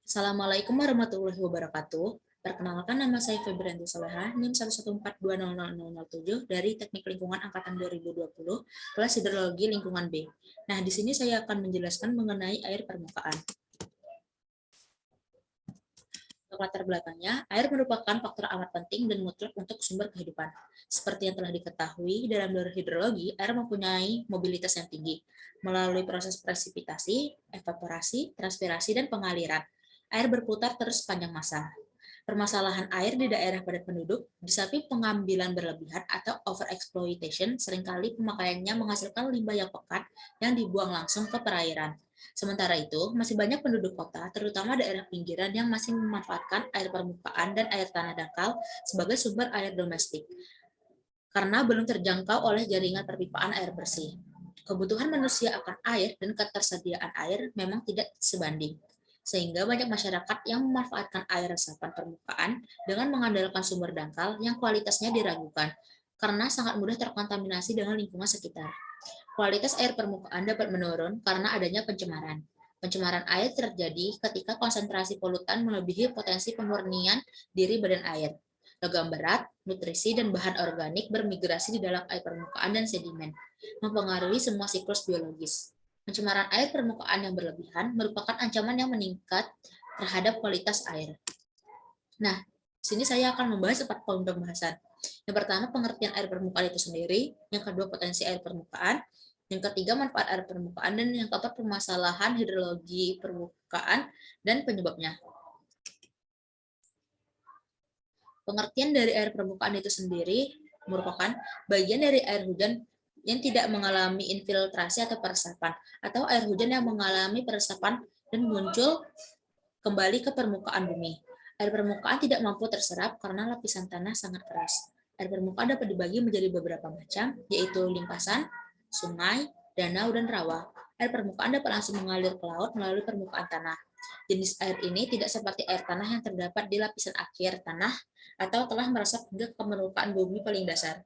Assalamualaikum warahmatullahi wabarakatuh. Perkenalkan, nama saya Febrianti Soleha, NIM 114200007 dari Teknik Lingkungan Angkatan 2020, kelas Hidrologi Lingkungan B. Nah, di sini saya akan menjelaskan mengenai air permukaan. Untuk latar belakangnya, air merupakan faktor amat penting dan mutlak untuk sumber kehidupan. Seperti yang telah diketahui, dalam hidrologi, air mempunyai mobilitas yang tinggi. Melalui proses presipitasi, evaporasi, transpirasi, dan pengaliran, air berputar terus sepanjang masa. Permasalahan air di daerah padat penduduk, di samping pengambilan berlebihan atau overexploitation, seringkali pemakaiannya menghasilkan limbah yang pekat yang dibuang langsung ke perairan. Sementara itu, masih banyak penduduk kota, terutama daerah pinggiran, yang masih memanfaatkan air permukaan dan air tanah dangkal sebagai sumber air domestik, karena belum terjangkau oleh jaringan perpipaan air bersih. Kebutuhan manusia akan air dan ketersediaan air memang tidak sebanding, sehingga banyak masyarakat yang memanfaatkan air resapan permukaan dengan mengandalkan sumber dangkal yang kualitasnya diragukan, karena sangat mudah terkontaminasi dengan lingkungan sekitar. Kualitas air permukaan dapat menurun karena adanya pencemaran. Pencemaran air terjadi ketika konsentrasi polutan melebihi potensi pemurnian diri badan air. Logam berat, nutrisi, dan bahan organik bermigrasi di dalam air permukaan dan sedimen, mempengaruhi semua siklus biologis. Pencemaran air permukaan yang berlebihan merupakan ancaman yang meningkat terhadap kualitas air. Nah, sini saya akan membahas 4 poin pembahasan. Yang pertama, pengertian air permukaan itu sendiri. Yang kedua, potensi air permukaan. Yang ketiga, manfaat air permukaan. Dan yang keempat, permasalahan hidrologi permukaan dan penyebabnya. Pengertian dari air permukaan itu sendiri merupakan bagian dari air hujan yang tidak mengalami infiltrasi atau peresapan, atau air hujan yang mengalami peresapan dan muncul kembali ke permukaan bumi. Air permukaan tidak mampu terserap karena lapisan tanah sangat keras. Air permukaan dapat dibagi menjadi beberapa macam, yaitu limpasan, sungai, danau, dan rawa. Air permukaan dapat langsung mengalir ke laut melalui permukaan tanah. Jenis air ini tidak seperti air tanah yang terdapat di lapisan akhir tanah atau telah meresap hingga ke permukaan bumi paling dasar.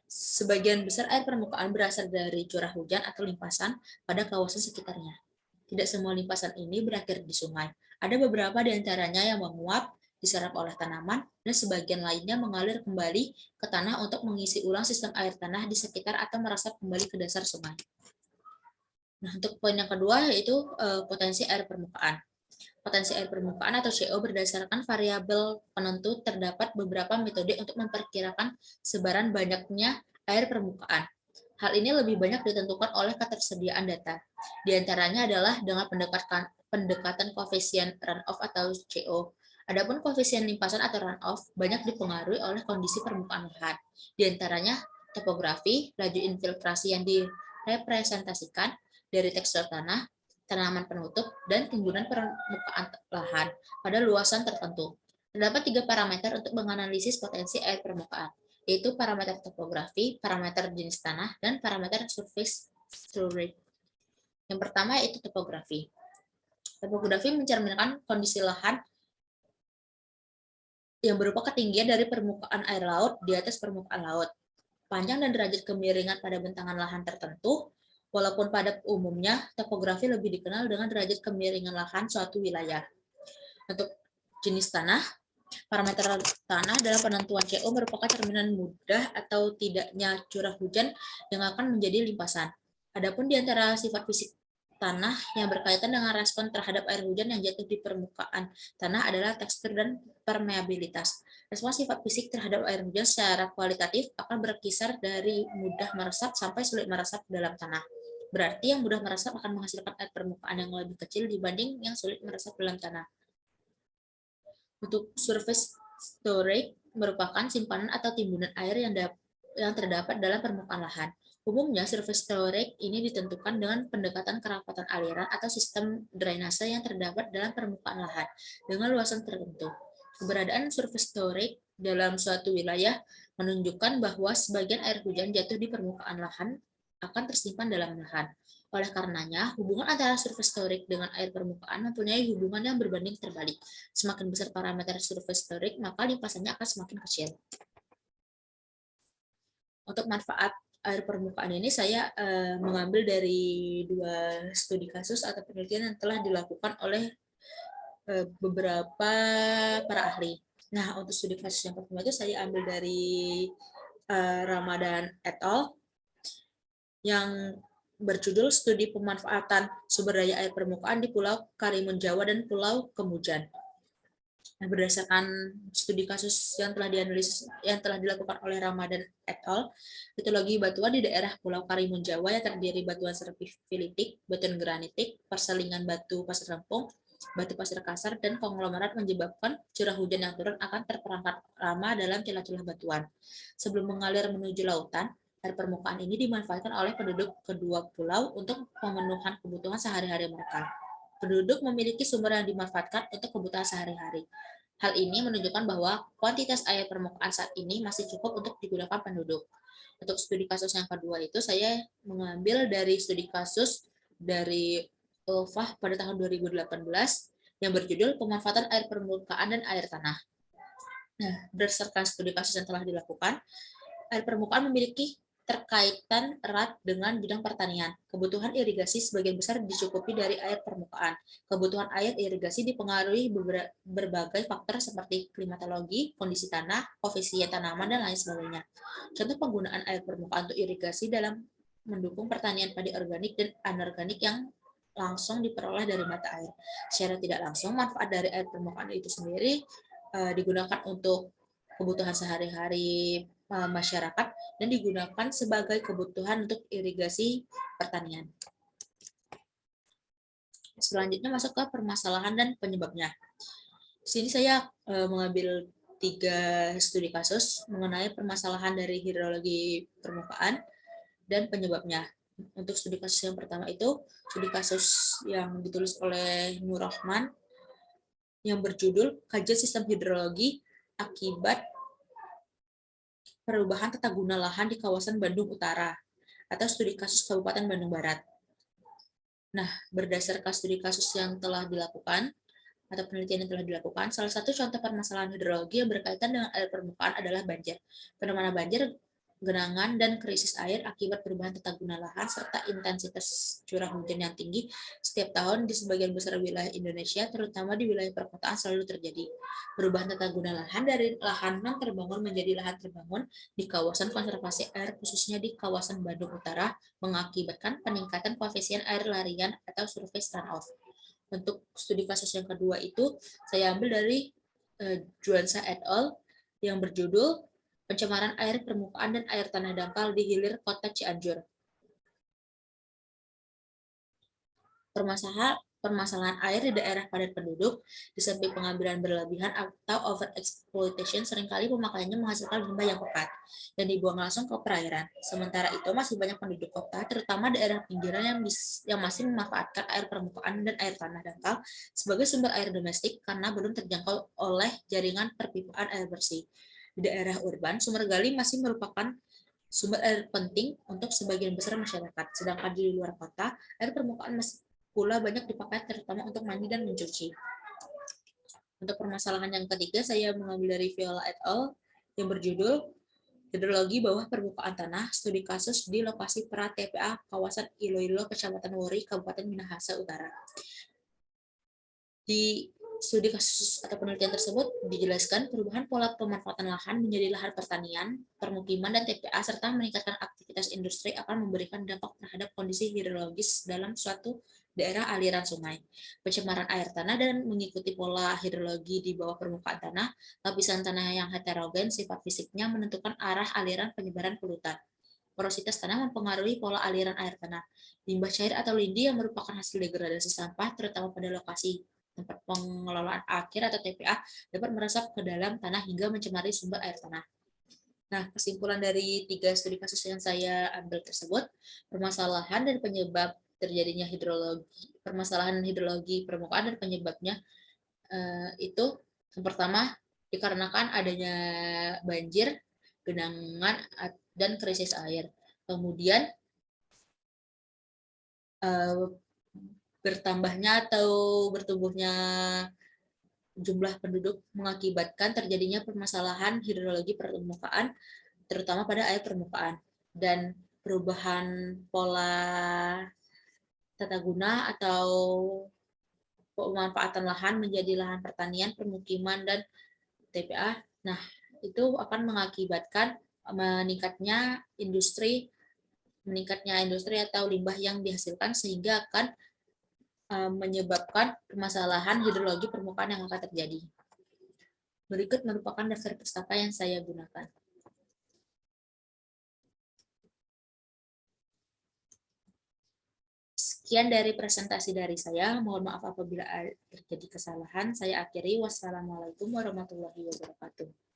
Sebagian besar air permukaan berasal dari curah hujan atau limpasan pada kawasan sekitarnya. Tidak semua limpasan ini berakhir di sungai. Ada beberapa di antaranya yang menguap, diserap oleh tanaman, dan sebagian lainnya mengalir kembali ke tanah untuk mengisi ulang sistem air tanah di sekitar atau meresap kembali ke dasar sungai. Nah, untuk poin yang kedua yaitu potensi air permukaan. Potensi air permukaan atau CO berdasarkan variabel penentu. Terdapat beberapa metode untuk memperkirakan sebaran banyaknya air permukaan. Hal ini lebih banyak ditentukan oleh ketersediaan data. Di antaranya adalah dengan pendekatan koefisien runoff atau CO. Adapun koefisien limpasan atau runoff banyak dipengaruhi oleh kondisi permukaan lahan. Di antaranya topografi, laju infiltrasi yang direpresentasikan dari tekstur tanah, tanaman penutup, dan timbunan permukaan lahan pada luasan tertentu. Terdapat 3 parameter untuk menganalisis potensi air permukaan, yaitu parameter topografi, parameter jenis tanah, dan parameter surface storage. Yang pertama yaitu topografi. Topografi mencerminkan kondisi lahan yang berupa ketinggian dari permukaan air laut di atas permukaan laut, panjang dan derajat kemiringan pada bentangan lahan tertentu. Walaupun pada umumnya topografi lebih dikenal dengan derajat kemiringan lahan suatu wilayah. Untuk jenis tanah, parameter tanah dalam penentuan CO merupakan cerminan mudah atau tidaknya curah hujan yang akan menjadi limpasan. Adapun di antara sifat fisik tanah yang berkaitan dengan respon terhadap air hujan yang jatuh di permukaan tanah adalah tekstur dan permeabilitas. Respon sifat fisik terhadap air hujan secara kualitatif akan berkisar dari mudah meresap sampai sulit meresap ke dalam tanah. Berarti yang mudah meresap akan menghasilkan air permukaan yang lebih kecil dibanding yang sulit meresap dalam tanah. Untuk surface storage merupakan simpanan atau timbunan air yang terdapat dalam permukaan lahan. Umumnya, surface storage ini ditentukan dengan pendekatan kerapatan aliran atau sistem drainase yang terdapat dalam permukaan lahan dengan luasan tertentu. Keberadaan surface storage dalam suatu wilayah menunjukkan bahwa sebagian air hujan jatuh di permukaan lahan akan tersimpan dalam lahan. Oleh karenanya, hubungan antara surface storage dengan air permukaan mempunyai hubungan yang berbanding terbalik. Semakin besar parameter surface storage, maka limpasannya akan semakin kecil. Untuk manfaat air permukaan ini saya mengambil dari 2 studi kasus atau penelitian yang telah dilakukan oleh beberapa para ahli. Nah, untuk studi kasus yang pertama itu saya ambil dari Ramadan et al. Yang berjudul Studi Pemanfaatan Sumber Daya Air Permukaan di Pulau Karimun Jawa dan Pulau Kemujan. Nah, berdasarkan studi kasus yang telah dilakukan oleh Ramadan et al., litologi batuan di daerah Pulau Karimun Jawa yang terdiri batuan serpifilitik, batuan granitik, perselingan batu pasir lempung, batu pasir kasar, dan konglomerat menyebabkan curah hujan yang turun akan terperangkap lama dalam celah-celah batuan. Sebelum mengalir menuju lautan, air permukaan ini dimanfaatkan oleh penduduk kedua pulau untuk pemenuhan kebutuhan sehari-hari mereka. Penduduk memiliki sumber yang dimanfaatkan untuk kebutuhan sehari-hari. Hal ini menunjukkan bahwa kuantitas air permukaan saat ini masih cukup untuk digunakan penduduk. Untuk studi kasus yang kedua itu saya mengambil dari studi kasus dari ULFAH pada tahun 2018 yang berjudul Pemanfaatan Air Permukaan dan Air Tanah. Nah, berdasarkan studi kasus yang telah dilakukan, air permukaan memiliki terkaitan erat dengan bidang pertanian. Kebutuhan irigasi sebagian besar dicukupi dari air permukaan. Kebutuhan air irigasi dipengaruhi berbagai faktor seperti klimatologi, kondisi tanah, koefisien tanaman, dan lain sebagainya. Contoh penggunaan air permukaan untuk irigasi dalam mendukung pertanian padi organik dan anorganik yang langsung diperoleh dari mata air. Secara tidak langsung, manfaat dari air permukaan itu sendiri digunakan untuk kebutuhan sehari-hari masyarakat dan digunakan sebagai kebutuhan untuk irigasi pertanian. Selanjutnya masuk ke permasalahan dan penyebabnya. Di sini saya mengambil 3 studi kasus mengenai permasalahan dari hidrologi permukaan dan penyebabnya. Untuk studi kasus yang pertama itu studi kasus yang ditulis oleh Nur Rahman yang berjudul Kajian Sistem Hidrologi Akibat Perubahan Tata Guna Lahan di Kawasan Bandung Utara atau studi kasus Kabupaten Bandung Barat. Nah, berdasarkan studi kasus yang telah dilakukan atau penelitian yang telah dilakukan, salah satu contoh permasalahan hidrologi yang berkaitan dengan air permukaan adalah banjir. Fenomena banjir, genangan, dan krisis air akibat perubahan tata guna lahan serta intensitas curah hujan yang tinggi setiap tahun di sebagian besar wilayah Indonesia, terutama di wilayah perkotaan selalu terjadi. Perubahan tata guna lahan dari lahan non terbangun menjadi lahan terbangun di kawasan konservasi air khususnya di kawasan Bandung Utara mengakibatkan peningkatan koefisien air larian atau surface runoff. Untuk studi kasus yang kedua itu saya ambil dari Juansa et al. Yang berjudul Pencemaran Air Permukaan dan Air Tanah Dangkal di Hilir Kota Cianjur. Permasalahan air di daerah padat penduduk, di samping pengambilan berlebihan atau overexploitation, seringkali pemakaiannya menghasilkan limbah yang pekat dan dibuang langsung ke perairan. Sementara itu, masih banyak penduduk kota, terutama daerah pinggiran yang masih memanfaatkan air permukaan dan air tanah dangkal sebagai sumber air domestik karena belum terjangkau oleh jaringan perpipaan air bersih. Di daerah urban, sumber gali masih merupakan sumber air penting untuk sebagian besar masyarakat, sedangkan di luar kota, air permukaan masih pula banyak dipakai terutama untuk mandi dan mencuci. Untuk permasalahan yang ketiga, saya mengambil dari Viola et al. Yang berjudul Hidrologi Bawah Permukaan Tanah, Studi Kasus di Lokasi Pra TPA Kawasan Iloilo, Kecamatan Wori, Kabupaten Minahasa Utara. Di studi kasus atau penelitian tersebut dijelaskan perubahan pola pemanfaatan lahan menjadi lahan pertanian, permukiman, dan TPA, serta meningkatkan aktivitas industri akan memberikan dampak terhadap kondisi hidrologis dalam suatu daerah aliran sungai. Pencemaran air tanah dan mengikuti pola hidrologi di bawah permukaan tanah, lapisan tanah yang heterogen sifat fisiknya menentukan arah aliran penyebaran polutan. Porositas tanah mempengaruhi pola aliran air tanah. Limbah cair atau lindi yang merupakan hasil degradasi sampah, terutama pada lokasi tempat pengelolaan akhir atau TPA, dapat meresap ke dalam tanah hingga mencemari sumber air tanah. Nah, kesimpulan dari 3 studi kasus yang saya ambil tersebut, permasalahan dan penyebab terjadinya permasalahan hidrologi permukaan dan penyebabnya itu yang pertama dikarenakan adanya banjir, genangan, dan krisis air. Kemudian bertambahnya atau bertumbuhnya jumlah penduduk mengakibatkan terjadinya permasalahan hidrologi permukaan, terutama pada air permukaan, dan perubahan pola tata guna atau pemanfaatan lahan menjadi lahan pertanian, permukiman, dan TPA. Nah, itu akan mengakibatkan meningkatnya industri atau limbah yang dihasilkan, sehingga akan menyebabkan permasalahan hidrologi permukaan yang akan terjadi. Berikut merupakan daftar pustaka yang saya gunakan. Sekian dari presentasi dari saya. Mohon maaf apabila terjadi kesalahan. Saya akhiri. Wassalamualaikum warahmatullahi wabarakatuh.